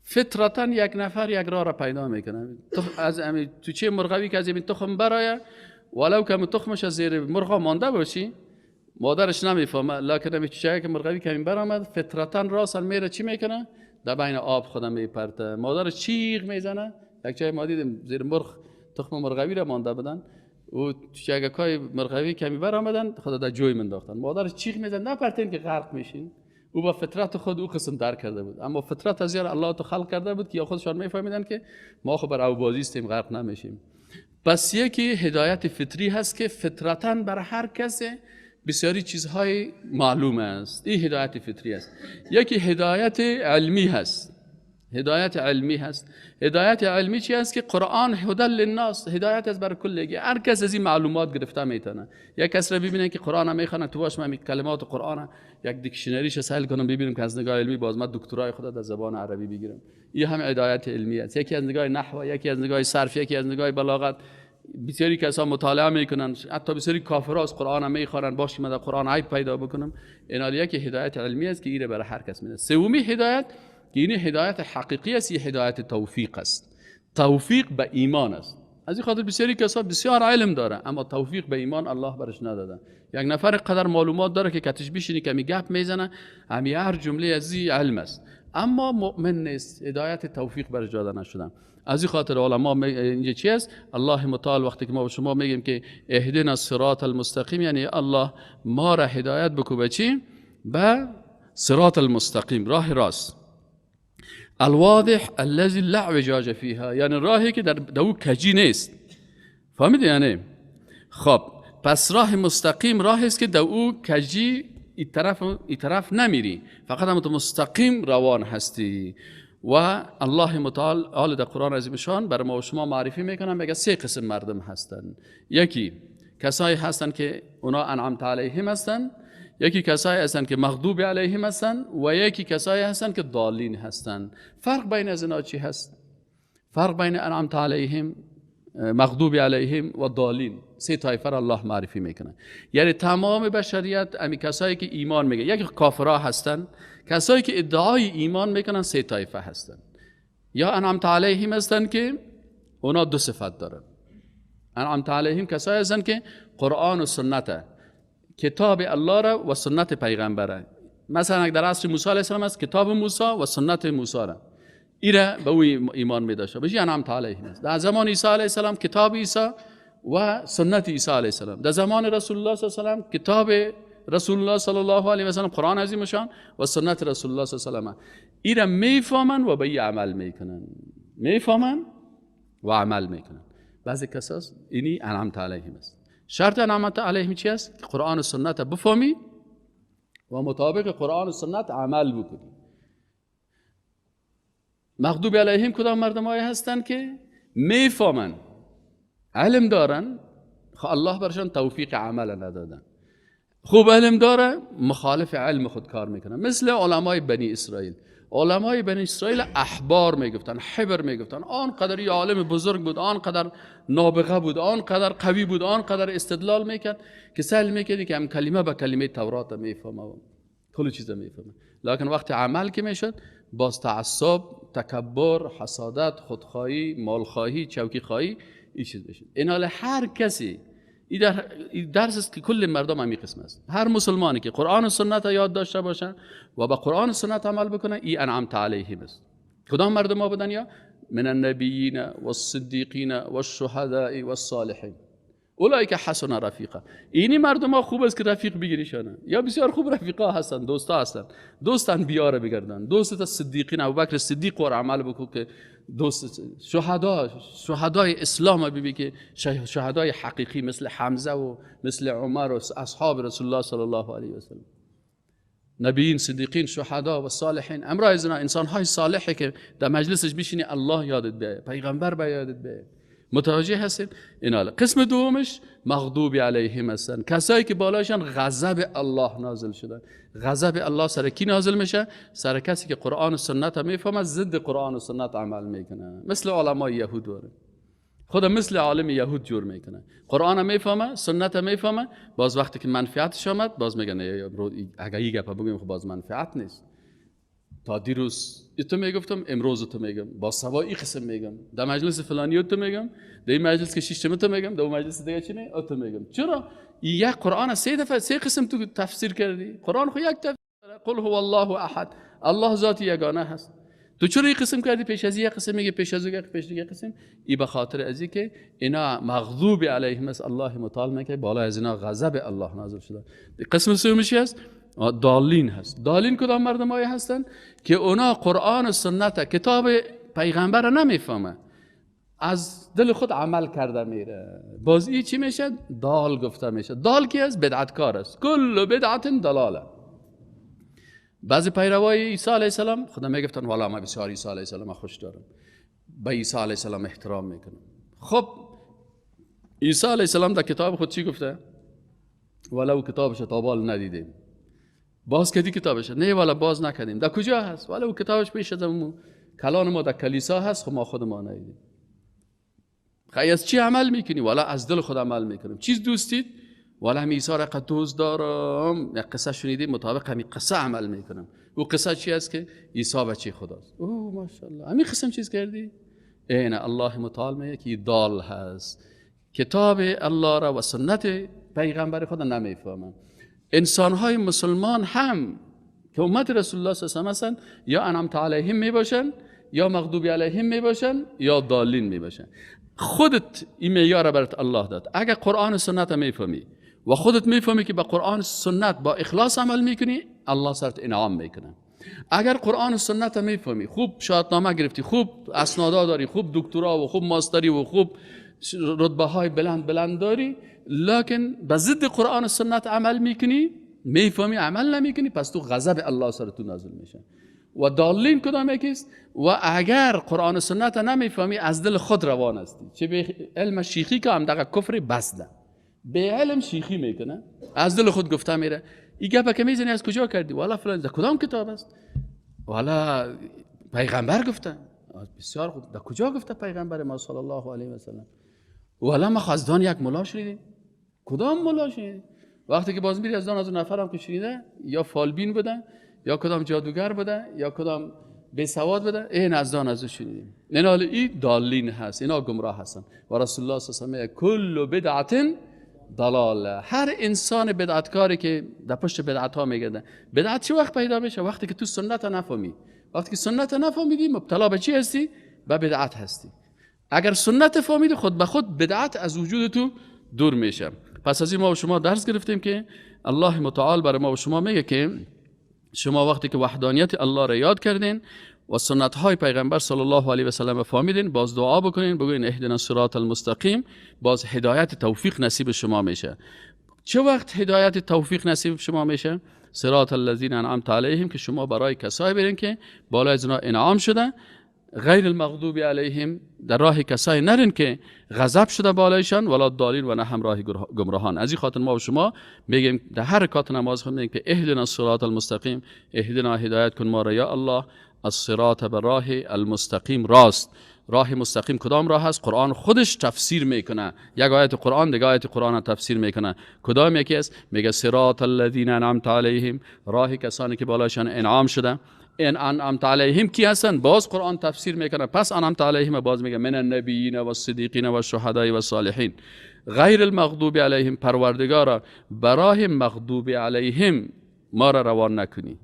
A: فطرتا یک نفر یک راه را پیدا میکنه. تو چه مرغوی که از این تخم برای ولو که تخمش از زیر مرغا مانده باشی، مادرش نمیفهمه، لکن همین چیزایی که مرغوی که این برآمد فطرتا راست میره چی میکنه؟ در بین آب خودم میپرته، مادرش چیغ میزنه. یک جای ما دیدیم زیر مرغ تخم مرغوی را مانده بدن، و چیگکای مرغوی کمی برآمدن خدا در جوی منداختن، مادرش چیغ میزنه نپرتین که غرق میشین. او با فطرت خود او قسم درک کرده بود، اما فطرت از یار الله تو خلق کرده بود که یا خودشان میفهمیدن که ما خب بر او بازی استیم غرق نمیشیم. پس یکی هدایت فطری هست که فطرتاً بر هر کس بسیاری چیزهای معلوم است، این هدایت فطری است. یکی هدایت علمی هست. هدایت علمی هست. هدایت علمی چی است؟ که قرآن هدی للناس، هدایت است بر کلگی، هر کس از این معلومات گرفته میتونه. یک کس را ببینن که قرآن میخونه، تو باش من کلمات قرآن یک دیکشنریش سهل کنم ببینم که از نگاه علمی باز من دکترای خدا در زبان عربی بگیرم. این هم هدایت علمی است. یکی از نگاه نحو، یکی از نگاه صرف، یکی از نگاه بلاغت. بسیاری کسا مطالعه میکنن، حتی بسیاری کافرها از قرآن میخوانن، باش من در قرآن عیب پیدا بکنم. این یک هدایت علمی است که ایره برای هر کس میده. سومی هدایت که این هدایت حقیقی است، این هدایت توفیق است. توفیق به ایمان است. از این خاطر بسیاری کسا بسیار علم داره اما توفیق به ایمان الله برش نداده. یک نفر قدر معلومات داره که کتش بشینی کمی گپ میزنه، همی هر جمله از این علم است اما مؤمن نیست، هدایت توفیق برش داده نشده. از این خاطر علما اینجا چی است؟ الله متعال وقتی که ما به شما میگیم که اهدنا الصراط المستقیم، یعنی الله ما را هدایت بکو به چی؟ به صراط المستقیم، راه راست. الواضح الذي لا اعوجاج فيها، یعنی راهی که در او کجی نیست. فهمیدی یعنی؟ خب پس راه مستقیم راهی است که در او کجی این طرف نمیری، فقط هم مستقیم روان هستی. و الله متعال حال در قرآن عظیم شان برای ما و شما معرفی میکنم، میگه سه قسم مردم هستن. یکی کسایی هستن که اونا انعمت علیهم هستن، یکی کسایی هستن که مغضوب علیهم هستن، و یکی کسایی هستن که ضالین هستن. فرق بین از اینا چی هست؟ فرق بین انعمت علیهم، مغضوب علیهم و ضالین، سه طایفه را الله معرفی میکنه. یعنی تمام بشریت امی کسایی که ایمان میگه، یکی کافرها هستن، کسایی که ادعای ایمان میکنن سه طایفه هستن. یا انعمت علیهم هستن که اونا دو صفت دارن. انعمت علیهم کسایی هستن که قرآن و سنت، کتاب الله را و سنت پیغمبره. مثلا در عصر موسی علیه السلام است کتاب موسی و سنت موسی را، ایره به او ایمان میداشته بشی انعمت علیهم است. در زمان عیسی علیه السلام کتاب عیسی و سنت عیسی علیه السلام. در زمان رسول الله صلی الله علیه و سلم کتاب رسول الله صلی الله علیه و سلم، قرآن عظیم شان و سنت رسول الله صلی الله علیه و سلم، اینا میفهمن و به این عمل میکنن، میفهمن و عمل میکنن. بعضی کساس اینی انعمت علیهم است. شرط انعمت علیهم چی است؟ که قرآن و سنت بفهمی و مطابق قرآن و سنت عمل بکنی. مغضوب علیهم کدام مردمایی هستن که میفهمن، علم دارن، الله برشان توفیق عمل ندادن. خوب علم داره، مخالف علم خود کار میکنن. مثل علمای بنی اسرائیل. علمای بنی اسرائیل احبار میگفتن، حبر میگفتن، آنقدر یه عالم بزرگ بود، آنقدر نابغه بود، آنقدر قوی بود، آنقدر استدلال میکرد که سهل میکردی که هم کلمه به کلمه تورات میفهمه و کل چیز میفهمه. لکن وقتی عمل که میشد، باز تعصب، تکبر، حسادت، خودخواهی، مالخواهی، چوکی خواهی این چیز بشه. این حال هر کسی، این درس است که کل مردم همی قسم است. هر مسلمانی که قرآن و سنت یاد داشته باشن و با قرآن و سنت عمل بکنن، این انعمت علیهم است. کدام مردم ها بودن؟ یا من النبیین و الصدیقین و الشهداء و الصالحین اولئک حسن رفیقا. اینی مردم ها خوب است که رفیق بگیریشان. یا بسیار خوب رفیقا هستن، دوستا هستن، دوستان بیاره بگردن. دوست صدیقین ابوبکر صدیق و عمل بکن که دوست شهدای اسلام ببین که شهدای حقیقی مثل حمزه و مثل عمر و اصحاب رسول الله صلی الله علیه و سلم، نبیین، صدیقین، شهدا و صالحین. امروز انسان های صالحی که در مجلسش بشینی الله یادت بیاد، پیغمبر به یادت بیاد. متوجه هستین؟ اینا. قسم دومش مغضوب علیهم هستن، کسایی که بالاشان غضب الله نازل شده. غضب الله سر کی نازل میشه؟ سر کسی که قرآن و سنت میفهمه، ضد قرآن و سنت عمل میکنه. مثل علمای یهود داره، خود مثل عالم یهود جور میکنه. قرآن میفهمه، سنت میفهمه، باز وقتی که منفعتش آمد باز میگن اگه این گپ بگیم خب باز منفعت نیست. تا دیروز تو میگفتم، امروز تو میگم، با سوایی قسم میگم، در مجلس فلانی تو میگم، در این مجلس که شیشتم تو میگم، در مجلس دیگه چی نه تو میگم. چرا؟ یک قرآن سه دفعه سه قسم تو تفسیر کردی. قرآن خو یک تفسیر، قل هو الله احد، الله ذات یگانه هست. تو چرا این قسم کردی پیش از یک قسم میگه، پیش از یک پیش دیگه قسم؟ این به خاطر ازی که اینا مغضوب علیهم است، الله مطال میکنه، بالا از اینا غضب الله نازل شده. قسم سومش است دالین هست. دالین کدام مردمایی هستن؟ که اونا قرآن و سنت کتاب پیغمبر نمیفهمه، از دل خود عمل کرده میره. باز این چی میشه؟ دال گفته میشه. دال کی است؟ بدعتکار است. کل بدعت ضلاله. بعضی پیروای عیسی علیه السلام خدا میگفتن والا ما بسیار عیسی علیه السلام خوش دارم، به عیسی علیه السلام احترام میکنم. خب عیسی علیه السلام در کتاب خود چی گفته؟ ولو کتابش تابال ندیدیم. باز کدی کتابش؟ نه والا باز نکردیم. در کجا هست؟ ولو کتابش پیش ازمون کلان ما در کلیسا هست، خب ما خود ما ندیدیم. خیلی از چی عمل میکنی؟ والا از دل خود عمل میکنم. چیز دوستید؟ والا همین عیسی را قد دوست دارم، یک قصه شنیدیم مطابق همین قصه عمل میکنم. او قصه چی است؟ که عیسی بچه خداست. اوه ماشاءالله، همین قسم چیز کردی؟ این الله متعال میگه که دال هست، کتاب الله را و سنت پیغمبر خدا نمیفهمن. انسان‌های مسلمان هم که امت رسول الله صلی الله علیه و آله یا انعمت علیهم میباشن، یا مغضوب علیهم میباشن، یا ضالین میباشن. خودت این معیار برات الله داد. اگر قرآن و سنت میفهمی و خودت میفهمی که با قرآن و سنت با اخلاص عمل میکنی، الله سرت انعام میکنه. اگر قرآن و سنت میفهمی، خوب شهادتنامه گرفتی، خوب اسنادا داری، خوب دکترا و خوب ماستری و خوب رتبه های بلند داری، لکن به ضد قرآن و سنت عمل میکنی، میفهمی عمل نمیکنی، پس تو غضب الله سر تو نازل میشه. و دالین کدام یکیست؟ و اگر قرآن و سنت نمیفهمی، از دل خود روان هستی. چه به علم شیخی که هم دقیق کفر بسده، به علم شیخی میکنه، از دل خود گفته میره. این گپه که میزنی از کجا کردی؟ والا فلان در کدام کتاب است؟ والا پیغمبر گفته. بسیار خوب، در کجا گفته پیغمبر ما صلی الله علیه و سلم؟ والا ما خواستان یک ملا شنیدیم. کدام ملا شنیدیم؟ وقتی که باز میری از دان نفر هم که شنیده، یا فالبین بوده، یا کدام جادوگر بوده، یا کدام بی سواد بوده، این از دان از شنیدیم. این دالین هست، اینا گمراه هستن. و رسول الله صلی الله علیه و آله کل بدعت ضلاله. هر انسان بدعتکاری که در پشت بدعت ها میگرده، بدعت چه وقت پیدا میشه؟ وقتی که تو سنت نفهمی. وقتی که سنت نفهمیدی، مبتلا به چی هستی؟ به بدعت هستی. اگر سنت فهمیدی، خود به خود بدعت از وجود تو دور میشه. پس از این ما و شما درس گرفتیم که الله متعال برای ما و شما میگه که شما وقتی که وحدانیت الله را یاد کردین و سنت های پیغمبر صلی الله علیه و سلم فهمیدین، باز دعا بکنین، بگوین اهدنا الصراط المستقیم، باز هدایت توفیق نصیب شما میشه. چه وقت هدایت توفیق نصیب شما میشه؟ صراط الذین انعمت علیهم، که شما برای کسایی برین که بالای از اونها انعام شده، غیر المغضوب علیهم، در راه کسایی نرین که غضب شده بالایشان، ولا الضالین، و نه هم راه گمراهان. از این خاطر ما و شما میگیم در هر رکعت نماز خود میگیم که اهدنا الصراط المستقیم، اهدنا، هدایت کن ما را یا الله، الصراط، بر راه المستقیم، راست. راه مستقیم کدام راه هست؟ قرآن خودش تفسیر میکنه، یک آیت قرآن دیگه آیت قرآن تفسیر میکنه. کدام یکی است؟ میگه صراط الذین انعمت علیهم، راه کسانی که بالایشان انعام شده. این انعمت علیهم کی هستن؟ باز قرآن تفسیر میکنه. پس انعمت علیهم باز میگه من النبیین و الصدیقین و الشهداء و الصالحین. غیر المغضوب علیهم، پروردگارا برای مغضوب علیهم ما را روان نکنی.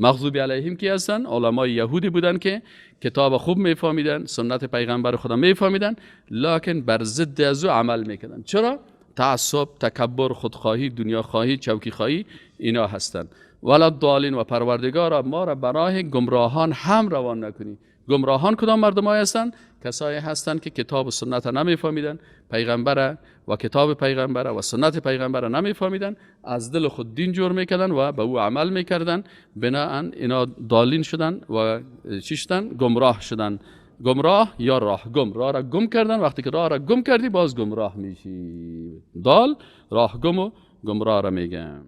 A: مغضوب علیهم کی هستن؟ علمای یهودی بودن که کتاب خوب میفهمیدن، سنت پیغمبر خدا میفهمیدن، لکن بر ضد از او عمل میکردن. چرا؟ تعصب، تکبر، خودخواهی، دنیا خواهی، چوکی خواهی، اینا هستن. ولا الضالین، و پروردگارا ما را برای گمراهان هم روان نکنی. گمراهان کدام مردمای هستن؟ کسایی هستند که کتاب و سنت نمیفهمیدن، پیغمبر و کتاب پیغمبر و سنت پیغمبر نمیفهمیدن، از دل خود دین جور میکردن و به او عمل میکردن، بناهن اینا ضالین شدن و چی شدن؟ گمراه شدن. گمراه یا راه گم، راه را گم کردن. وقتی که راه را گم کردی باز گمراه میشی. ضال، راه گم و گمراه را میگن.